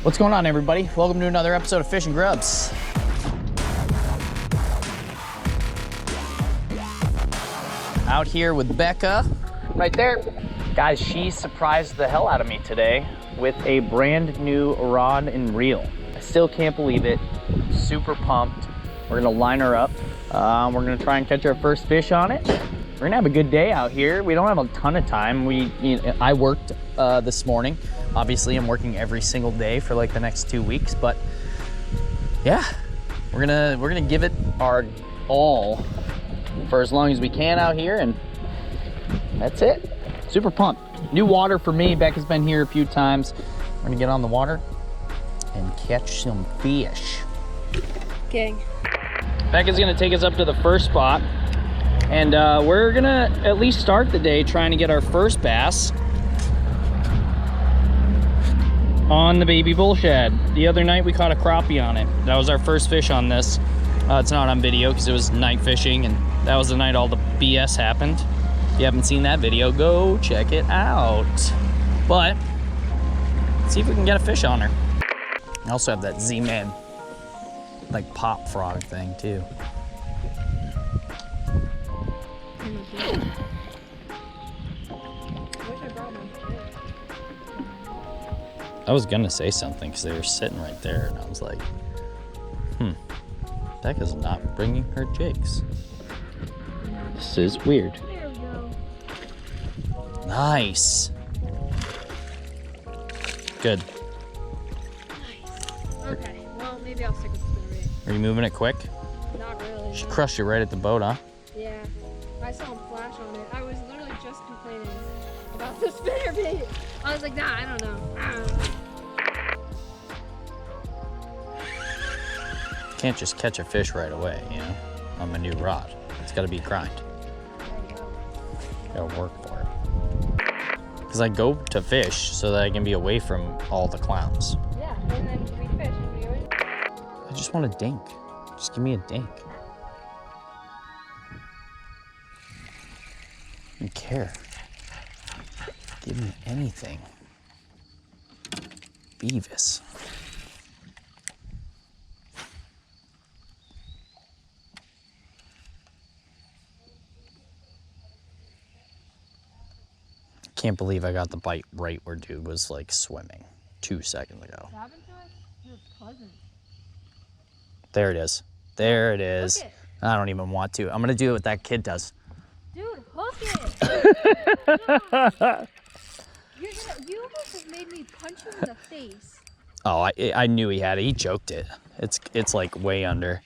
What's going on, everybody? Welcome to another episode of Fish and GrubbZ. Out here with Becca, right there. Guys, she surprised the hell out of me today with a brand new rod and reel. I still can't believe it. Super pumped. We're gonna line her up. We're gonna try and catch our first fish on it. We're gonna have a good day out here. We don't have a ton of time. I worked this morning. Obviously, I'm working every single day for like the next 2 weeks, but yeah, we're gonna give it our all for as long as we can out here, and that's it. Super pumped. New water for me. Becca's been here a few times. We're gonna get on the water and catch some fish. Okay. Becca's gonna take us up to the first spot, and we're gonna at least start the day trying to get our first bass on the baby bullshad. The other night we caught a crappie on it. That was our first fish on this. It's not on video because it was night fishing, and that was the night all the BS happened. If you haven't seen that video, go check it out. But let's see if we can get a fish on her. I also have that Z-Man like pop frog thing too. I was gonna say something because they were sitting right there, and I was like, Becca's not bringing her jigs. This is weird. There we go. Nice. Good. Nice. Okay, well, maybe I'll stick with the spinnerbait. Are you moving it quick? Not really. She no. crushed you right at the boat, huh? Yeah, I saw him flash on it. I was literally just complaining about the spinnerbait. I was like, nah, I don't know. Can't just catch a fish right away, you know, on my new rod. It's gotta be a grind. Gotta work for it. Because I go to fish so that I can be away from all the clowns. Yeah, and then we fish and we always... I just want a dink. Just give me a dink. I don't care. Give me anything. Beavis. Can't believe I got the bite right where dude was like swimming 2 seconds ago. What happened to us? It was pleasant. There it is. There it is. Hook it. I don't even want to. I'm gonna do what that kid does. Dude, hook it! You almost have made me punch him in the face. Oh, I knew he had it. He choked it. It's like way under.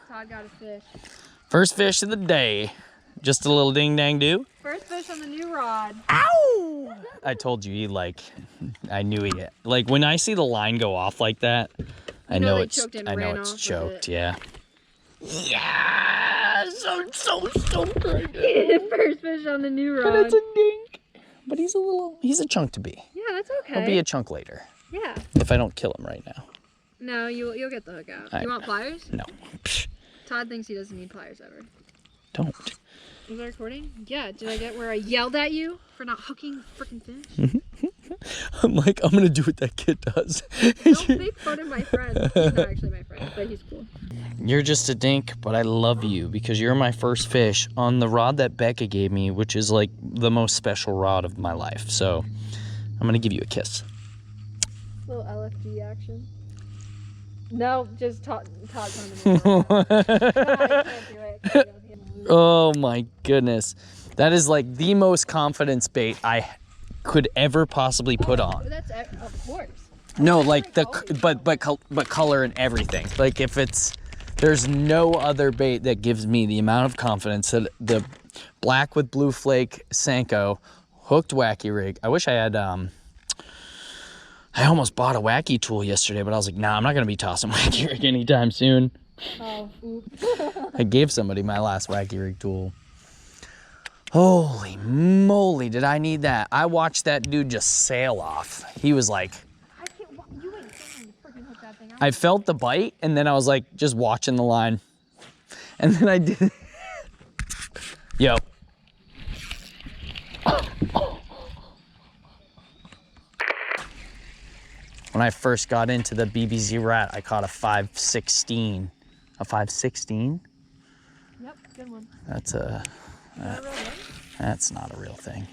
Todd got a fish. First fish of the day. Just a little ding dang do. First fish on the new rod. Ow! I told you, I knew he, like when I see the line go off like that, I know it's choked, yeah. Yeah, so stoked right now. First fish on the new rod. And it's a dink. But he's a chunk to be. Yeah, that's okay. He'll be a chunk later. Yeah. If I don't kill him right now. No, you'll get the hook out. You want pliers? No. Psh, Todd thinks he doesn't need pliers ever. don't. Was I recording? Yeah, did I get where I yelled at you for not hooking freaking fish? I'm gonna do what that kid does. Don't make fun of my friend. He's not actually my friend, but he's cool. You're just a dink, but I love you because you're my first fish on the rod that Becca gave me, which is like the most special rod of my life. So I'm gonna give you a kiss. Little LFG action. No, just Todd's on the no, I can't do it. Oh my goodness. That is like the most confidence bait I could ever possibly put on. That's, of course. No, like but color and everything. Like if there's no other bait that gives me the amount of confidence that the black with blue flake Senko hooked wacky rig. I wish I had I almost bought a wacky tool yesterday, but I was like, nah, I'm not gonna be tossing wacky rig anytime soon. Oh, oops. I gave somebody my last wacky rig tool. Holy moly, did I need that? I watched that dude just sail off. He was like, You ain't trying to freaking hook that thing out. I felt the bite, and then I was like, just watching the line. And then I did. Yo. I When I first got into the BBZ Rat, I caught a 516. A 516? Yep, good one. That's a... Not a real one? That's not a real thing.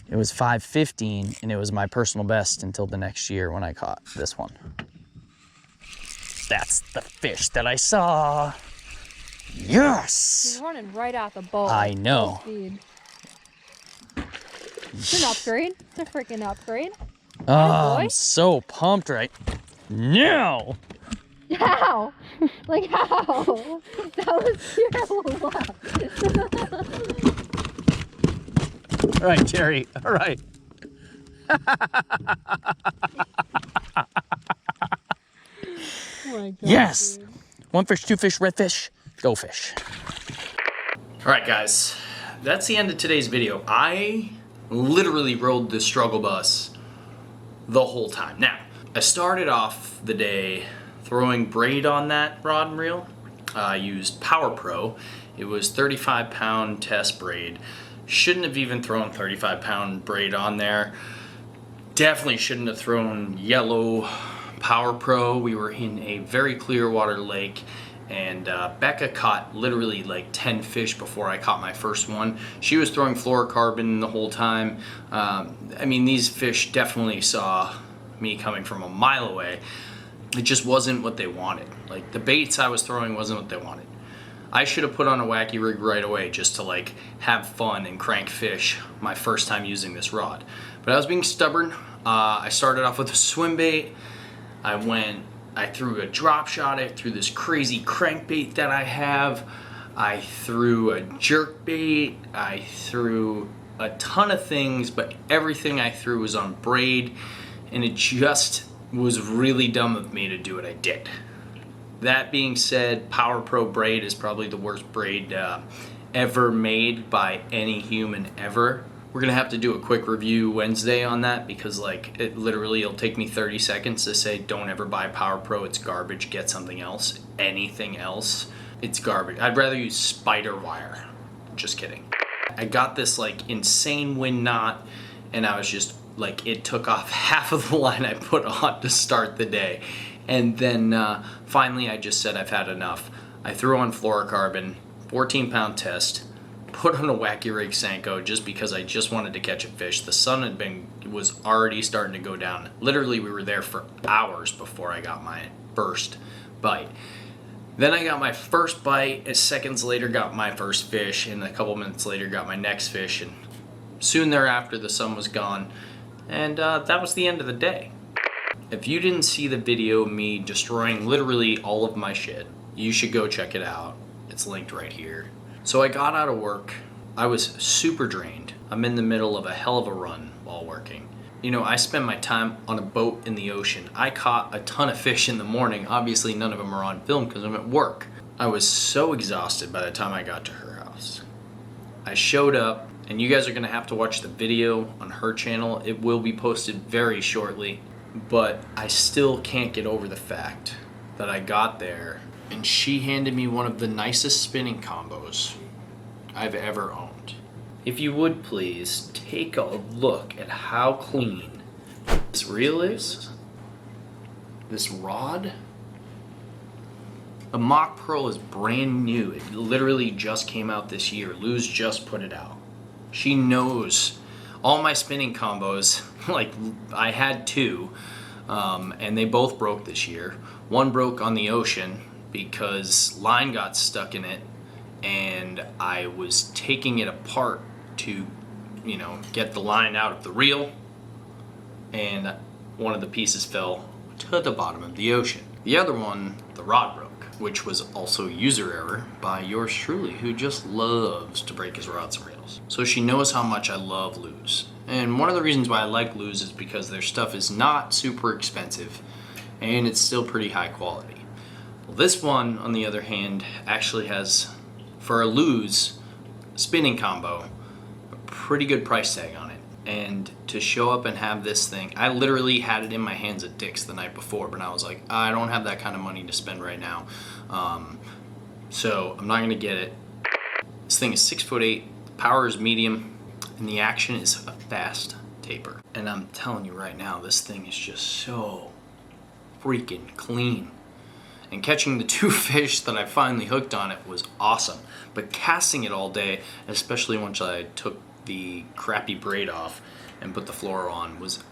It was 515, and it was my personal best until the next year when I caught this one. That's the fish that I saw. Yes! He's running right out the boat. I know. Full speed. It's an upgrade. It's a freaking upgrade. Oh, I'm so pumped right now. How? Like how? That was pure luck. All right, Jerry. All right. Oh my God, yes. dude. 1 fish, 2 fish, red fish, go fish. All right, guys. That's the end of today's video. I literally rode the struggle bus the whole time. Now, I started off the day throwing braid on that rod and reel. I used Power Pro. It was 35-pound test braid. Shouldn't have even thrown 35-pound braid on there. Definitely shouldn't have thrown yellow Power Pro. We were in a very clear water lake, and Becca caught literally like 10 fish before I caught my first one. She was throwing fluorocarbon the whole time. I mean, these fish definitely saw me coming from a mile away. It just wasn't what they wanted. Like, the baits I was throwing wasn't what they wanted. I should have put on a wacky rig right away just to like have fun and crank fish my first time using this rod. But I was being stubborn. I started off with a swim bait. I threw a drop shot. I threw this crazy crankbait that I have. I threw a jerk bait. I threw a ton of things, but everything I threw was on braid, and it just was really dumb of me to do what I did. That being said, Power Pro braid is probably the worst braid ever made by any human ever. We're gonna have to do a quick review Wednesday on that, because like it'll take me 30 seconds to say don't ever buy Power Pro, it's garbage, get something else. Anything else, it's garbage. I'd rather use spider wire. Just kidding. I got this like insane wind knot, and I was just like, it took off half of the line I put on to start the day. And then finally I just said I've had enough. I threw on fluorocarbon, 14-pound test, put on a wacky rig Senko just because I just wanted to catch a fish. The sun was already starting to go down. Literally, we were there for hours before I got my first bite. Then I got my first bite, and seconds later got my first fish, and a couple minutes later got my next fish, and soon thereafter the sun was gone, and that was the end of the day. If you didn't see the video of me destroying literally all of my shit, you should go check it out. It's linked right here. So I got out of work. I was super drained. I'm in the middle of a hell of a run while working. You know, I spend my time on a boat in the ocean. I caught a ton of fish in the morning. Obviously none of them are on film because I'm at work. I was so exhausted by the time I got to her house. I showed up, and you guys are gonna have to watch the video on her channel. It will be posted very shortly, but I still can't get over the fact that I got there and she handed me one of the nicest spinning combos I've ever owned. If you would please take a look at how clean this reel is, this rod. The Mach Pro is brand new. It literally just came out this year. Luz just put it out. She knows all my spinning combos. Like, I had two, and they both broke this year. One broke on the ocean because line got stuck in it, and I was taking it apart to, you know, get the line out of the reel, and one of the pieces fell to the bottom of the ocean. The other one, the rod broke, which was also user error by yours truly, who just loves to break his rods and reels. So she knows how much I love Luz. And one of the reasons why I like Luz is because their stuff is not super expensive, and it's still pretty high quality. Well, this one, on the other hand, actually has, for a Luz spinning combo, a pretty good price tag on it. And to show up and have this thing, I literally had it in my hands at Dick's the night before, but I was like, I don't have that kind of money to spend right now. So I'm not gonna get it. This thing is 6'8", the power is medium, and the action is a fast taper. And I'm telling you right now, this thing is just so freaking clean. And catching the 2 fish that I finally hooked on it was awesome. But casting it all day, especially once I took the crappy braid off and put the fluoro on, was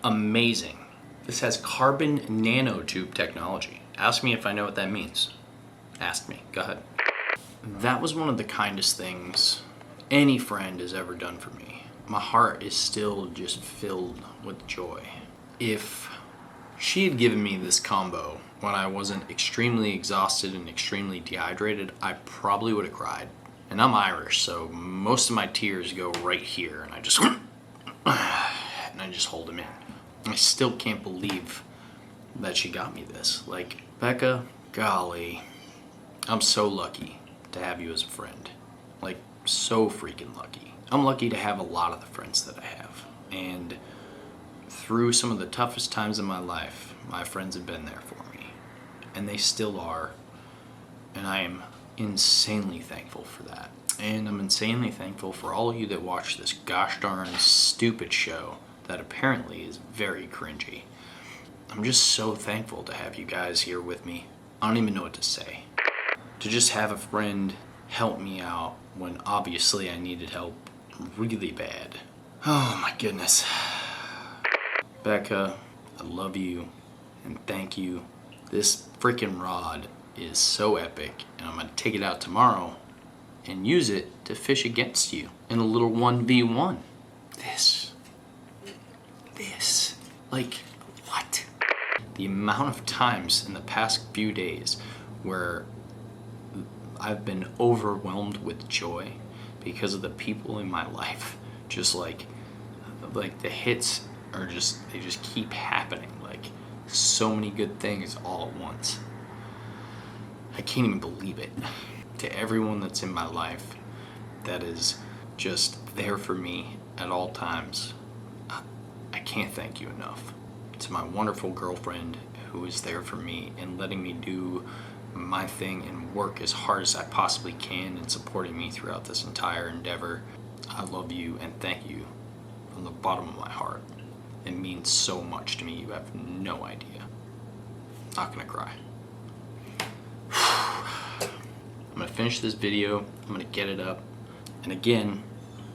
amazing. This has carbon nanotube technology. Ask me if I know what that means. Ask me, go ahead. That was one of the kindest things any friend has ever done for me. My heart is still just filled with joy. If she had given me this combo when I wasn't extremely exhausted and extremely dehydrated, I probably would have cried. And I'm Irish, so most of my tears go right here, and I just hold them in. I still can't believe that she got me this. Like, Becca, golly, I'm so lucky to have you as a friend. Like, so freaking lucky. I'm lucky to have a lot of the friends that I have. And through some of the toughest times in my life, my friends have been there for me. And they still are. And I am insanely thankful for that. And I'm insanely thankful for all of you that watch this gosh darn stupid show that apparently is very cringy. I'm just so thankful to have you guys here with me. I don't even know what to say. To just have a friend help me out when obviously I needed help really bad. Oh my goodness. Becca, I love you and thank you. This freaking rod is so epic, and I'm gonna take it out tomorrow and use it to fish against you in a little 1v1. This, like, what? The amount of times in the past few days where I've been overwhelmed with joy because of the people in my life. Just like the hits are they just keep happening. Like, so many good things all at once. I can't even believe it. To everyone that's in my life that is just there for me at all times, I can't thank you enough. To my wonderful girlfriend who is there for me and letting me do my thing and work as hard as I possibly can and supporting me throughout this entire endeavor. I love you and thank you from the bottom of my heart. It means so much to me, you have no idea. Not gonna cry. I'm gonna finish this video, I'm gonna get it up, and again,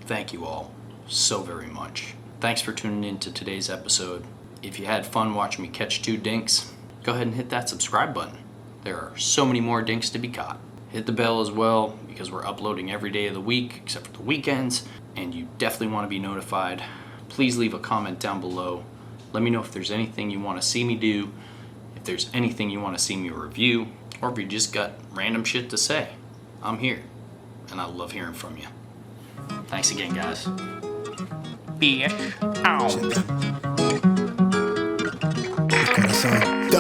thank you all so very much. Thanks for tuning in to today's episode. If you had fun watching me catch 2 dinks, go ahead and hit that subscribe button. There are so many more dinks to be caught. Hit the bell as well, because we're uploading every day of the week except for the weekends, and you definitely want to be notified. Please leave a comment down below. Let me know if there's anything you want to see me do, if there's anything you want to see me review, or if you just got random shit to say. I'm here, and I love hearing from you. Thanks again, guys. Fish.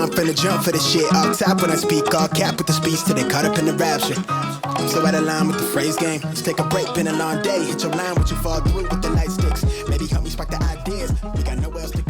I'm finna jump for the shit all top when I speak, all cap with the speech till they caught up in the rapture. I'm so out of line with the phrase game. Let's take a break, been a long day. Hit your line with your fall through with the light sticks. Maybe help me spark the ideas. We got nowhere else to go.